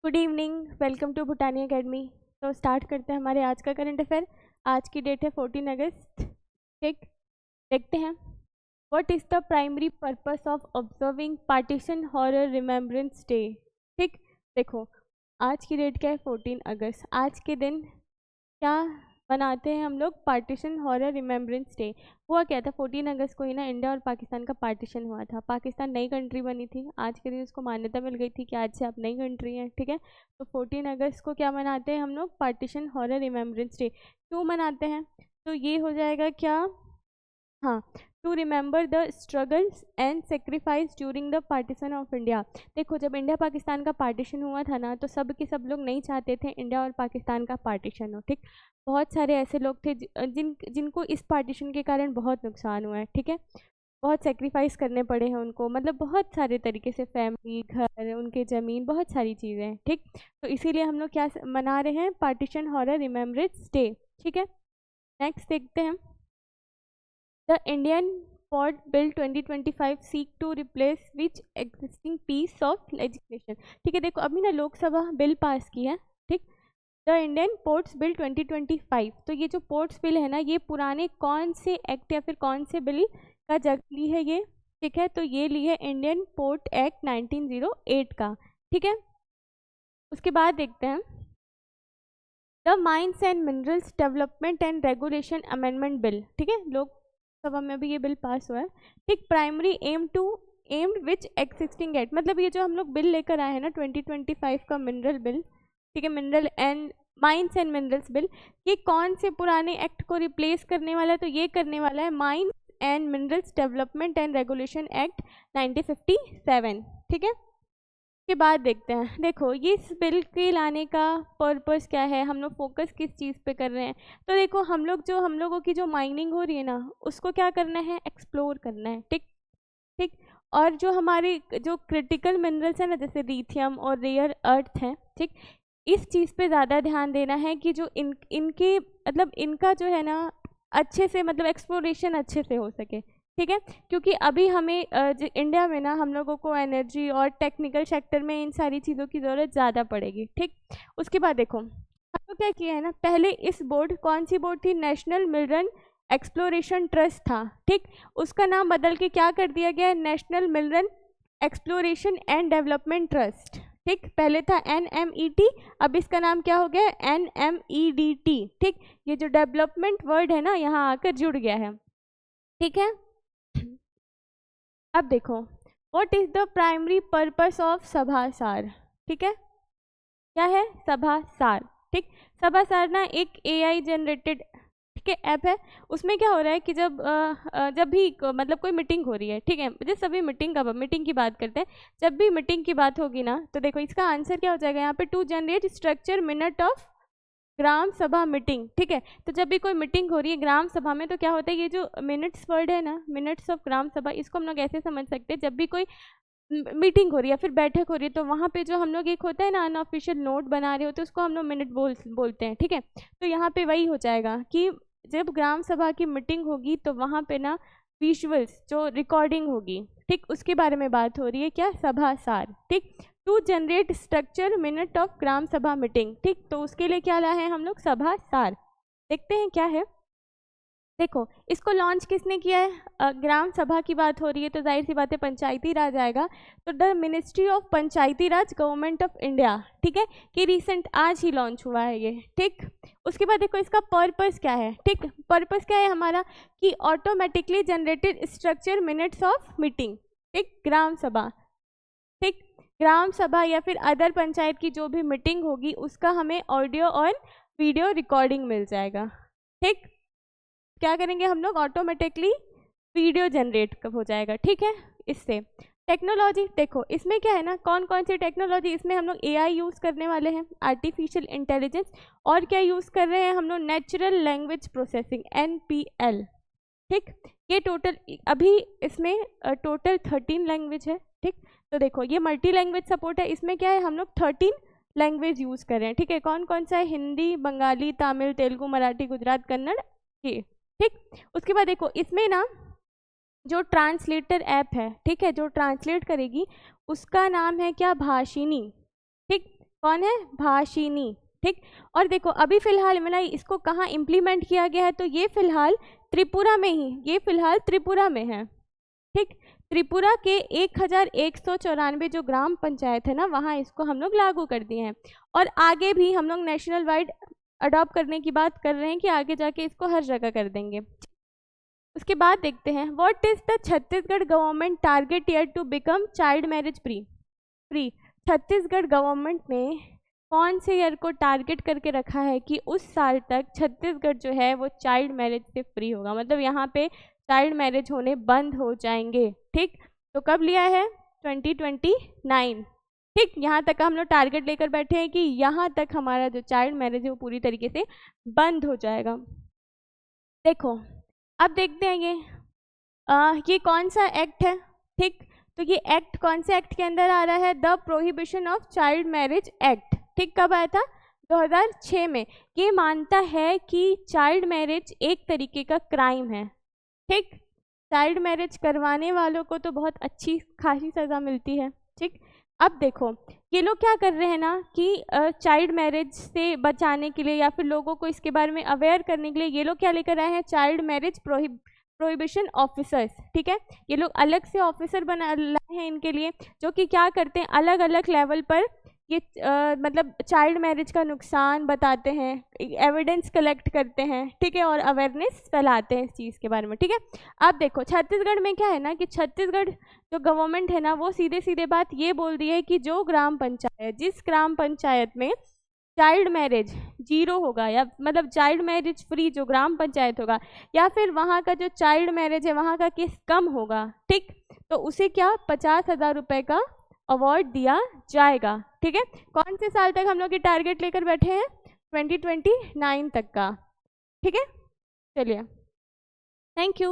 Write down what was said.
Good evening, welcome to Bhutani academy. तो start करते हैं हमारे आज का करंट अफेयर। आज की डेट है 14 अगस्त। ठीक, देखते हैं। What is the primary purpose of observing partition horror remembrance day. ठीक, देखो आज की डेट क्या है, 14 अगस्त। आज के दिन क्या मनाते हैं हम लोग? Partition horror remembrance day. हुआ क्या था, 14 अगस्त को ही ना इंडिया और पाकिस्तान का पार्टीशन हुआ था। पाकिस्तान नई कंट्री बनी थी, आज के दिन उसको मान्यता मिल गई थी कि आज से आप नई कंट्री हैं। ठीक है, तो 14 अगस्त को क्या मनाते हैं हम लोग? Partition horror remembrance day. क्यों मनाते हैं? तो ये हो जाएगा क्या, हाँ, to remember the struggles and sacrifice during the partition of India. देखो जब इंडिया पाकिस्तान का पार्टीशन हुआ था ना, तो सब के सब लोग नहीं चाहते थे इंडिया और पाकिस्तान का पार्टीशन हो। ठीक, बहुत सारे ऐसे लोग थे जिनको इस पार्टीशन के कारण बहुत नुकसान हुआ है। ठीक है, बहुत सेक्रीफाइस करने पड़े हैं उनको, मतलब बहुत सारे तरीके से, फैमिली, घर, उनके ज़मीन, बहुत सारी चीज़ें। ठीक, तो इसीलिए हम लोग क्या मना रहे हैं? Partition horror remembrance day. ठीक है, नेक्स्ट देखते हैं। The Indian Port Bill 2025 seek to replace which existing piece of legislation। ठीक है, देखो अभी ना लोकसभा बिल पास की है। ठीक, द इंडियन पोर्ट्स बिल 2025। तो ये जो पोर्ट्स बिल है ना, ये पुराने कौन से एक्ट या फिर कौन से बिल का जगह ली है ये? ठीक है, तो ये ली है इंडियन पोर्ट एक्ट 1908 का। ठीक है, उसके बाद देखते हैं the mines and minerals development and regulation amendment bill. ठीक है, लोकसभा में भी ये बिल पास हुआ है। ठीक, प्राइमरी एम्ड विच एक्सिस्टिंग एक्ट, मतलब ये जो हम लोग बिल लेकर आए हैं ना 2025 का मिनरल बिल। ठीक है, mineral and mines and minerals bill, ये कौन से पुराने एक्ट को रिप्लेस करने वाला है? तो ये करने वाला है mines and minerals development and regulation act 1957। ठीक है, के बाद देखते हैं। देखो ये इस बिल के लाने का पर्पस क्या है, हम लोग फोकस किस चीज़ पे कर रहे हैं? तो देखो हम लोगों की जो माइनिंग हो रही है ना, उसको क्या करना है? एक्सप्लोर करना है। ठीक ठीक, और जो हमारे जो क्रिटिकल मिनरल्स हैं ना, जैसे लिथियम और रेयर अर्थ हैं, ठीक, इस चीज़ पे ज़्यादा ध्यान देना है कि जो इनके मतलब इनका जो है ना अच्छे से, मतलब एक्सप्लोरेशन अच्छे से हो सके। ठीक है, क्योंकि अभी हमें इंडिया में ना हम लोगों को एनर्जी और टेक्निकल सेक्टर में इन सारी चीज़ों की ज़रूरत ज़्यादा पड़ेगी। ठीक, उसके बाद देखो हम लोग क्या किया है ना, पहले इस बोर्ड, कौन सी बोर्ड थी? नेशनल मिनरल एक्सप्लोरेशन ट्रस्ट था। ठीक, उसका नाम बदल के क्या कर दिया गया है? National mineral exploration and development trust. ठीक, पहले था NMET, अब इसका नाम क्या हो गया? NMEDT। ठीक, ये जो डेवलपमेंट वर्ड है ना, यहाँ आकर जुड़ गया है। ठीक है, अब देखो what is the primary purpose of Sabhasaar. ठीक है, क्या है? सभासार। ठीक, सभासार ना एक AI जनरेटेड ठीक है ऐप है। उसमें क्या हो रहा है कि जब भी मतलब कोई मीटिंग हो रही है, ठीक है, जैसे सभी मीटिंग की बात करते हैं, जब भी मीटिंग की बात होगी ना, तो देखो इसका आंसर क्या हो जाएगा यहाँ पे? To generate structure minute of gram sabha meeting. ठीक है, तो जब भी कोई मीटिंग हो रही है ग्राम सभा में, तो क्या होता है? ये जो मिनट्स वर्ड है ना, मिनट्स ऑफ ग्राम सभा, इसको हम लोग ऐसे समझ सकते हैं, जब भी कोई मीटिंग हो रही है फिर बैठक हो रही है, तो वहाँ पे जो हम लोग एक होता है ना अनऑफिशियल नोट बना रहे होते हैं, उसको हम लोग मिनट बोलते हैं। ठीक है, तो यहाँ पे वही हो जाएगा कि जब ग्राम सभा की मीटिंग होगी तो वहाँ पे ना विजुअल्स जो रिकॉर्डिंग होगी, ठीक, उसके बारे में बात हो रही है। क्या? सभासार। ठीक, to generate structure minute of gram sabha meeting. ठीक, तो उसके लिए क्या लाए हैं हम लोग? सभासार। देखते हैं क्या है। देखो इसको लॉन्च किसने किया है? ग्राम सभा की बात हो रही है तो जाहिर सी बात है पंचायती राज आएगा। तो the ministry of Panchayati Raj, government of India. ठीक है, कि रिसेंट आज ही लॉन्च हुआ है ये। ठीक, उसके बाद देखो इसका पर्पस क्या है। ठीक, पर्पस क्या है हमारा? कि automatically generated structure minutes of meeting. ठीक, ग्राम सभा। ठीक, ग्राम सभा या फिर अदर पंचायत की जो भी मीटिंग होगी उसका हमें ऑडियो और वीडियो रिकॉर्डिंग मिल जाएगा। ठीक, क्या करेंगे हम लोग? ऑटोमेटिकली वीडियो जनरेट हो जाएगा। ठीक है, इससे टेक्नोलॉजी देखो इसमें क्या है ना, कौन कौन सी टेक्नोलॉजी? इसमें हम लोग AI यूज़ करने वाले हैं, आर्टिफिशियल इंटेलिजेंस, और क्या यूज़ कर रहे हैं हम लोग? Natural language processing, NPL। ठीक, ये टोटल अभी इसमें टोटल 13 लैंग्वेज है। ठीक, तो देखो ये मल्टी लैंग्वेज सपोर्ट है, इसमें क्या है? हम लोग 13 लैंग्वेज यूज़ कर रहे हैं। ठीक है, कौन कौन सा है? हिंदी, बंगाली, तमिल, तेलुगु, मराठी, गुजरात, कन्नड़, ये। ठीक, उसके बाद देखो इसमें ना जो ट्रांसलेटर ऐप है, ठीक है, जो ट्रांसलेट करेगी उसका नाम है क्या? भाषिनी। ठीक, कौन है? भाषिनी। ठीक, और देखो अभी फिलहाल मैंने इसको कहाँ इम्प्लीमेंट किया गया है, तो ये फिलहाल त्रिपुरा में ही, ये फिलहाल त्रिपुरा में है। ठीक, त्रिपुरा के 1194 जो ग्राम पंचायत है ना, वहाँ इसको हम लोग लागू कर दिए हैं, और आगे भी हम लोग नेशनल वाइड अडॉप्ट करने की बात कर रहे हैं कि आगे जाके इसको हर जगह कर देंगे। उसके बाद देखते हैं, what is the Chhattisgarh government target year to become child marriage free. Chhattisgarh government ने कौन से ईयर को टारगेट करके रखा है कि उस साल तक छत्तीसगढ़ जो है वो चाइल्ड मैरिज से फ्री होगा, मतलब यहाँ पे चाइल्ड मैरिज होने बंद हो जाएंगे। ठीक, तो कब लिया है? 2029। ठीक, यहाँ तक हम लोग टारगेट लेकर बैठे हैं कि यहाँ तक हमारा जो चाइल्ड मैरिज है वो पूरी तरीके से बंद हो जाएगा। देखो अब देखते हैं ये कौन सा एक्ट है। ठीक, तो ये एक्ट कौन से एक्ट के अंदर आ रहा है? The prohibition of child marriage act. ठीक, कब आया था? 2006 में। ये मानता है कि चाइल्ड मैरिज एक तरीके का क्राइम है। ठीक, चाइल्ड मैरिज करवाने वालों को तो बहुत अच्छी खासी सज़ा मिलती है। ठीक, अब देखो ये लोग क्या कर रहे हैं ना कि चाइल्ड मैरिज से बचाने के लिए या फिर लोगों को इसके बारे में अवेयर करने के लिए ये लोग क्या लेकर आए हैं? Child marriage prohibition officers. ठीक है, ये लोग अलग से ऑफिसर बना लाए हैं इनके लिए, जो कि क्या करते हैं, अलग अलग लेवल पर ये मतलब चाइल्ड मैरिज का नुकसान बताते हैं, एविडेंस कलेक्ट करते हैं। ठीक है, और अवेयरनेस फैलाते हैं इस चीज़ के बारे में। ठीक है, अब देखो छत्तीसगढ़ में क्या है ना कि छत्तीसगढ़ जो गवर्नमेंट है ना वो सीधे सीधे बात ये बोल दी है कि जो ग्राम पंचायत, जिस ग्राम पंचायत में चाइल्ड मैरिज 0 होगा, या मतलब चाइल्ड मैरिज फ्री जो ग्राम पंचायत होगा, या फिर वहाँ का जो चाइल्ड मैरिज है वहाँ का केस कम होगा, ठीक, तो उसे क्या 50,000 रुपये का अवार्ड दिया जाएगा। ठीक है, कौन से साल तक हम लोग ये टारगेट लेकर बैठे हैं? 2029 तक का। ठीक है, चलिए, थैंक यू।